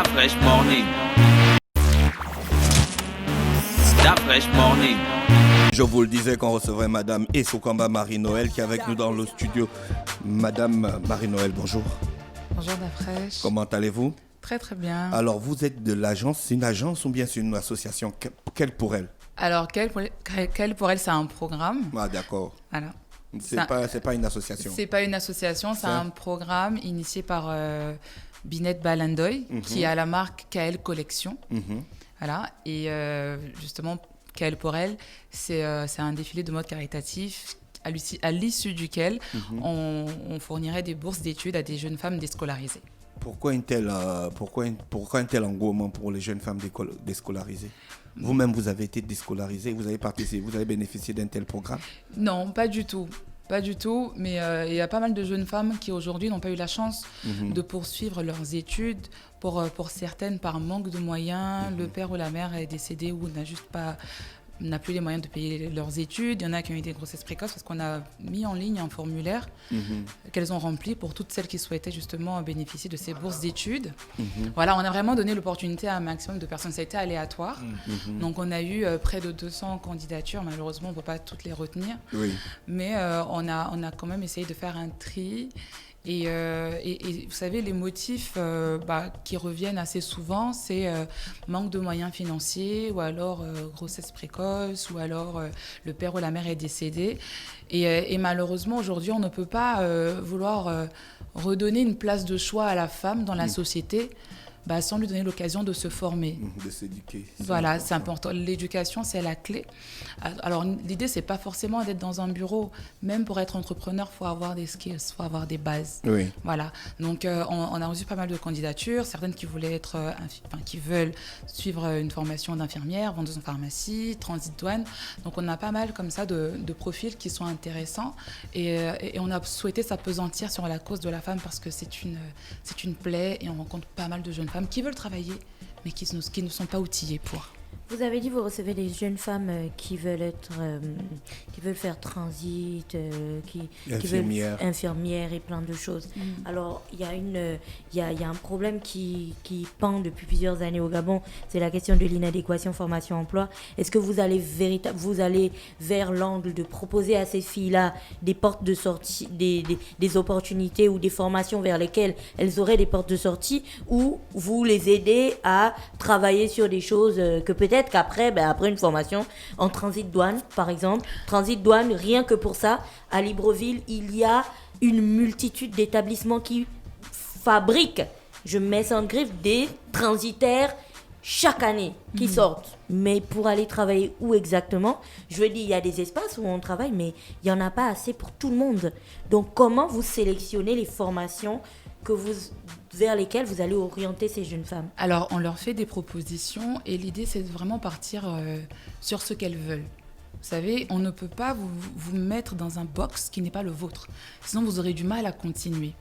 Fresh Morning. La Fresh Morning. Je vous le disais qu'on recevrait Madame Essokamba Marie-Noël qui est avec nous dans le studio. Madame Marie-Noël, bonjour. Bonjour Dafresh. Comment allez-vous? Très très bien. Alors vous êtes de l'agence, c'est une agence ou bien c'est une association? Quelle pour elle? Alors, quelle pour elle, c'est un programme. Ah d'accord. Voilà. C'est pas une association. C'est pas une association, c'est un programme initié par Binette Balandoy, qui a la marque KL Collection. Voilà. Et justement, KL pour elle, c'est un défilé de mode caritatif à l'issue duquel on fournirait des bourses d'études à des jeunes femmes déscolarisées. Pourquoi un tel engouement pour les jeunes femmes déscolarisées? Vous-même, vous avez été déscolarisée, vous avez participé, vous avez bénéficié d'un tel programme? Non, pas du tout. Pas du tout, mais il y a pas mal de jeunes femmes qui aujourd'hui n'ont pas eu la chance de poursuivre leurs études. Pour certaines, par manque de moyens, le père ou la mère est décédé ou n'a plus les moyens de payer leurs études. Il y en a qui ont eu des grossesses précoces parce qu'on a mis en ligne un formulaire qu'elles ont rempli pour toutes celles qui souhaitaient justement bénéficier de ces bourses d'études. Voilà, on a vraiment donné l'opportunité à un maximum de personnes. Ça a été aléatoire. Donc on a eu près de 200 candidatures. Malheureusement, on ne peut pas toutes les retenir. Oui. Mais on a quand même essayé de faire un tri. Et vous savez, les motifs qui reviennent assez souvent, c'est manque de moyens financiers ou alors grossesse précoce ou alors le père ou la mère est décédé. Et malheureusement, aujourd'hui, on ne peut pas vouloir redonner une place de choix à la femme dans la société sans lui donner l'occasion de se former. De s'éduquer. Voilà, c'est important. L'éducation, c'est la clé. Alors, l'idée, c'est pas forcément d'être dans un bureau. Même pour être entrepreneur, il faut avoir des skills, il faut avoir des bases. Oui. Voilà. Donc, on a reçu pas mal de candidatures. Certaines qui voulaient qui veulent suivre une formation d'infirmière, vendeuse en pharmacie, transit douane. Donc, on a pas mal comme ça de profils qui sont intéressants. Et on a souhaité s'appesantir sur la cause de la femme parce que c'est une plaie et on rencontre pas mal de jeunes femmes qui veulent travailler, mais qui ne sont pas outillées pour. Vous avez dit que vous recevez des jeunes femmes qui veulent faire transit, qui veulent infirmières et plein de choses. Alors, il y a un problème qui pend depuis plusieurs années au Gabon, c'est la question de l'inadéquation formation-emploi. Est-ce que vous allez vers l'angle de proposer à ces filles-là des portes de sortie, des opportunités ou des formations vers lesquelles elles auraient des portes de sortie, ou vous les aidez à travailler sur des choses que peut-être qu'après, après une formation en transit douane, par exemple, transit douane, rien que pour ça, à Libreville, il y a une multitude d'établissements qui fabriquent, je mets ça en griffe, des transitaires chaque année qui sortent. Mais pour aller travailler où exactement? Je veux dire, il y a des espaces où on travaille, mais il n'y en a pas assez pour tout le monde. Donc, comment vous sélectionnez les formations vers lesquelles vous allez orienter ces jeunes femmes? Alors, on leur fait des propositions et l'idée, c'est de vraiment partir sur ce qu'elles veulent. Vous savez, on ne peut pas vous mettre dans un box qui n'est pas le vôtre. Sinon, vous aurez du mal à continuer.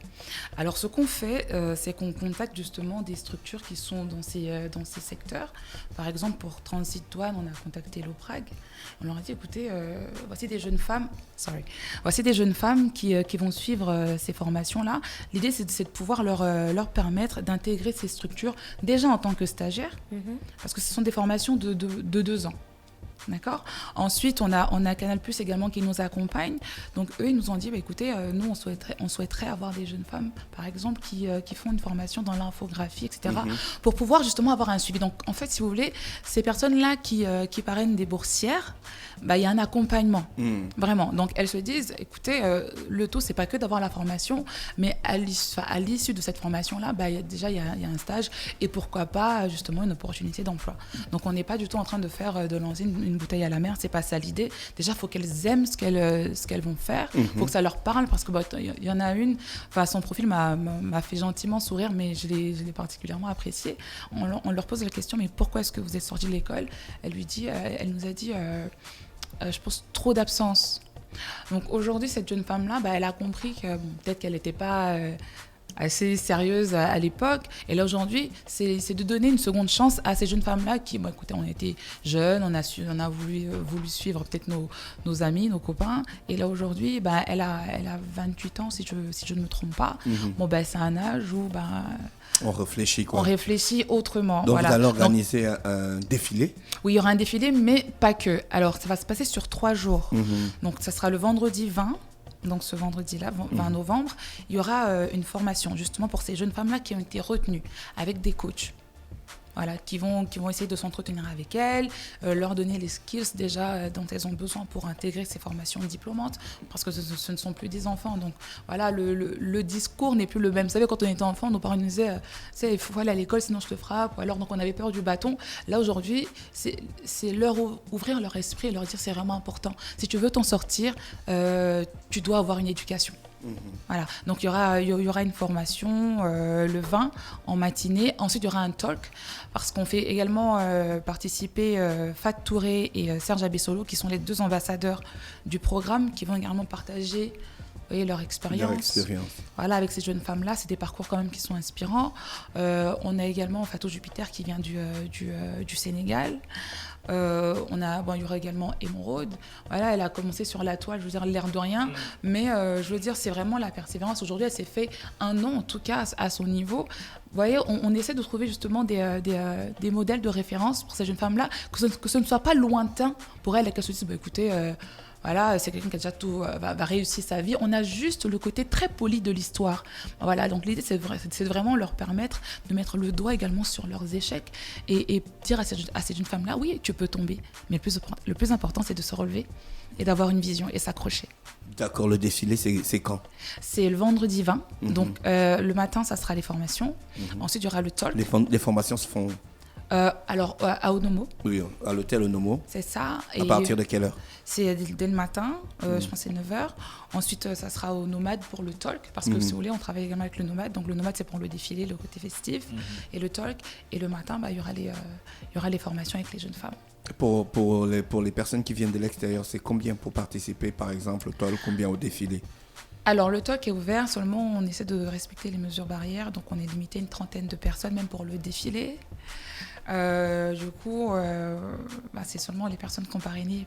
Alors, ce qu'on fait, c'est qu'on contacte justement des structures qui sont dans ces secteurs. Par exemple, pour Transit Douane, on a contacté l'OPRAG. On leur a dit, écoutez, voici des jeunes femmes qui vont suivre ces formations-là. L'idée, c'est de pouvoir leur permettre d'intégrer ces structures déjà en tant que stagiaires, parce que ce sont des formations de 2 ans. D'accord. Ensuite, on a Canal+ également qui nous accompagne. Donc, eux, ils nous ont dit, écoutez, nous, on souhaiterait avoir des jeunes femmes, par exemple, qui font une formation dans l'infographie, etc., pour pouvoir justement avoir un suivi. Donc, en fait, si vous voulez, ces personnes-là qui parrainent des boursières, il y a un accompagnement, vraiment. Donc, elles se disent, écoutez, le tout, c'est pas que d'avoir la formation, mais à l'issue de cette formation-là, il y a un stage et pourquoi pas, justement, une opportunité d'emploi. Donc, on n'est pas du tout en train de lancer une bouteille à la mer, c'est pas ça l'idée. Déjà, il faut qu'elles aiment ce qu'elles vont faire, il faut que ça leur parle, parce que il y en a une, son profil m'a fait gentiment sourire, mais je l'ai particulièrement apprécié. On leur pose la question, mais pourquoi est-ce que vous êtes sortie de l'école? Elle nous a dit, je pense, trop d'absence. Donc aujourd'hui, cette jeune femme-là, elle a compris que peut-être qu'elle n'était pas assez sérieuse à l'époque. Et là, aujourd'hui, c'est de donner une seconde chance à ces jeunes femmes-là qui, bon, écoutez, on était jeunes, on a voulu suivre peut-être nos amis, nos copains. Et là, aujourd'hui, elle a 28 ans, si je ne me trompe pas. Bon, c'est un âge où... on réfléchit, quoi. On réfléchit autrement. Donc, vous allez organiser un défilé? Oui, il y aura un défilé, mais pas que. Alors, ça va se passer sur 3 jours. Donc, ça sera le vendredi 20. Donc, ce vendredi-là, 20 novembre, il y aura une formation, justement, pour ces jeunes femmes-là qui ont été retenues avec des coachs. Voilà, qui vont essayer de s'entretenir avec elles, leur donner les skills déjà dont elles ont besoin pour intégrer ces formations diplômantes, parce que ce ne sont plus des enfants. Donc voilà, le discours n'est plus le même. Vous savez, quand on était enfant, nos parents nous disaient il faut aller à l'école sinon je te frappe. Ou alors, donc on avait peur du bâton. Là aujourd'hui, c'est leur ouvrir leur esprit et leur dire c'est vraiment important. Si tu veux t'en sortir, tu dois avoir une éducation. Voilà, donc il y aura une formation le 20 en matinée. Ensuite, il y aura un talk parce qu'on fait également participer Fat Touré et Serge Abessolo, qui sont les 2 ambassadeurs du programme, qui vont également partager leur expérience. Voilà, avec ces jeunes femmes-là, c'est des parcours quand même qui sont inspirants. On a également Fatou Jupiter qui vient du Sénégal. Il y aura également Émeraude. Voilà, elle a commencé sur la toile, je veux dire, l'air de rien. Mais je veux dire, c'est vraiment la persévérance. Aujourd'hui, elle s'est fait un nom, en tout cas, à son niveau. Vous voyez, on essaie de trouver justement des modèles de référence pour ces jeunes femmes-là, que ce ne soit pas lointain pour elles, qu'elles se disent, écoutez... Voilà, c'est quelqu'un qui a déjà tout va réussir sa vie. On a juste le côté très poli de l'histoire. Voilà, donc l'idée, c'est de vraiment leur permettre de mettre le doigt également sur leurs échecs et dire à ces jeunes femmes-là, oui, tu peux tomber, mais le plus important, c'est de se relever et d'avoir une vision et s'accrocher. D'accord, le défilé, c'est quand? C'est le vendredi 20. Donc, le matin, ça sera les formations. Ensuite, il y aura le talk. Les formations se font... à Onomo. Oui, à l'hôtel Onomo. C'est ça. À partir de quelle heure? C'est dès le matin, je pense que c'est 9h. Ensuite, ça sera au Nomade pour le talk, parce que si vous voulez, on travaille également avec le Nomade. Donc le Nomade, c'est pour le défilé, le côté festif, et le talk. Et le matin, il y aura les formations avec les jeunes femmes. Pour les personnes qui viennent de l'extérieur, c'est combien pour participer, par exemple, au talk, combien au défilé? Alors, le talk est ouvert, seulement on essaie de respecter les mesures barrières, donc on est limité à une trentaine de personnes, même pour le défilé. Du coup, c'est seulement les personnes qui ont parrainé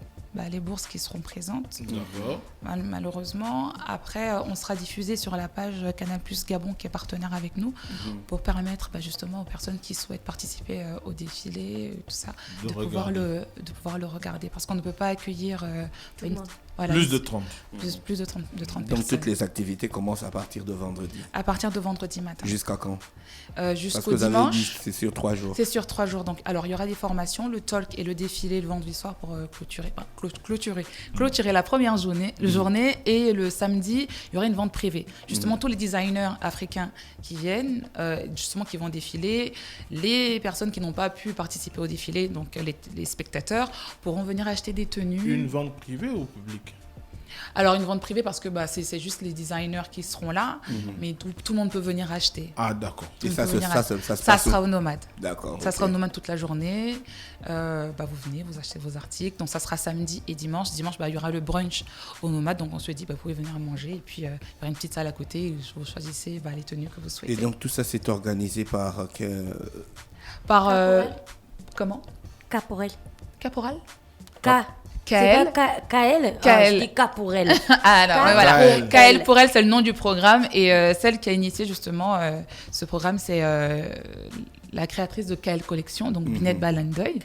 les bourses qui seront présentes. D'accord. Malheureusement. Après, on sera diffusé sur la page Canal+ Gabon, qui est partenaire avec nous, pour permettre justement aux personnes qui souhaitent participer au défilé, tout ça, de pouvoir le regarder. Parce qu'on ne peut pas accueillir... plus de 30. Plus de 30 Donc personnes. toutes les activités commencent à partir de vendredi. À partir de vendredi matin. Jusqu'à quand? Jusqu'au dimanche. Dit, c'est sur 3 jours. C'est sur 3 jours. Donc, alors, il y aura des formations, le talk et le défilé le vendredi soir pour clôturer la première journée. Et le samedi, il y aura une vente privée. Justement, tous les designers africains qui viennent, qui vont défiler, les personnes qui n'ont pas pu participer au défilé, donc les spectateurs, pourront venir acheter des tenues. Une vente privée ou publique? Alors, une vente privée parce que c'est juste les designers qui seront là, mais tout le monde peut venir acheter. Ah, d'accord. Et ça sera au Nomade. D'accord. Ça sera au Nomade toute la journée. Vous venez, vous achetez vos articles. Donc, ça sera samedi et dimanche. Dimanche, il y aura le brunch au Nomade. Donc, on se dit, vous pouvez venir manger. Et puis, il y aura une petite salle à côté. Vous choisissez les tenues que vous souhaitez. Et donc, tout ça, c'est organisé par... Comment? Caporel. Caporal? KL. Je dis K pour elle. Voilà. KL pour elle, c'est le nom du programme. Et celle qui a initié justement ce programme, c'est la créatrice de KL Collection, donc Binette Balandoy.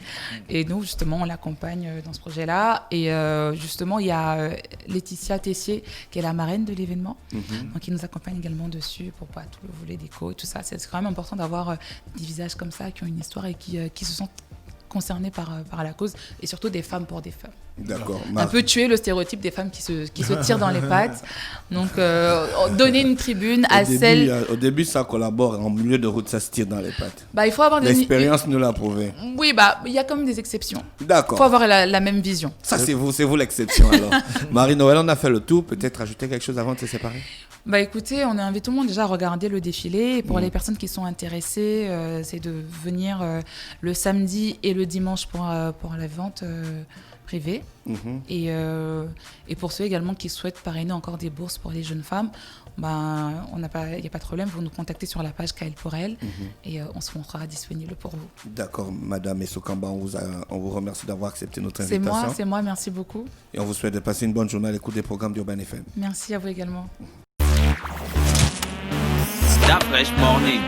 Et nous, justement, on l'accompagne dans ce projet-là. Et justement, il y a Laetitia Tessier, qui est la marraine de l'événement, donc qui nous accompagne également dessus pour tout le volet déco et tout ça. C'est quand même important d'avoir des visages comme ça, qui ont une histoire et qui se sentent concernés par la cause, et surtout des femmes pour des femmes. D'accord. Un peu tuer le stéréotype des femmes qui se tirent dans les pattes. Donc, donner une tribune à celles... Au début, ça collabore. En milieu de route, ça se tire dans les pattes. Il faut avoir l'expérience nous l'a prouvé. Oui, il y a quand même des exceptions. D'accord. Il faut avoir la même vision. Ça, c'est vous l'exception, alors. Marie-Noël, on a fait le tour. Peut-être ajouter quelque chose avant de se séparer? Écoutez, on invite tout le monde déjà à regarder le défilé. Et pour les personnes qui sont intéressées, c'est de venir le samedi et le dimanche pour la vente privées. Et pour ceux également qui souhaitent parrainer encore des bourses pour les jeunes femmes, il n'y a pas de problème, vous nous contactez sur la page KL pour elle et on sera disponible pour vous. D'accord, Madame Essokamba, on vous remercie d'avoir accepté notre invitation. C'est moi, merci beaucoup. Et on vous souhaite de passer une bonne journée à l'écoute des programmes d'Urban FM. Merci à vous également. Start Fresh Morning.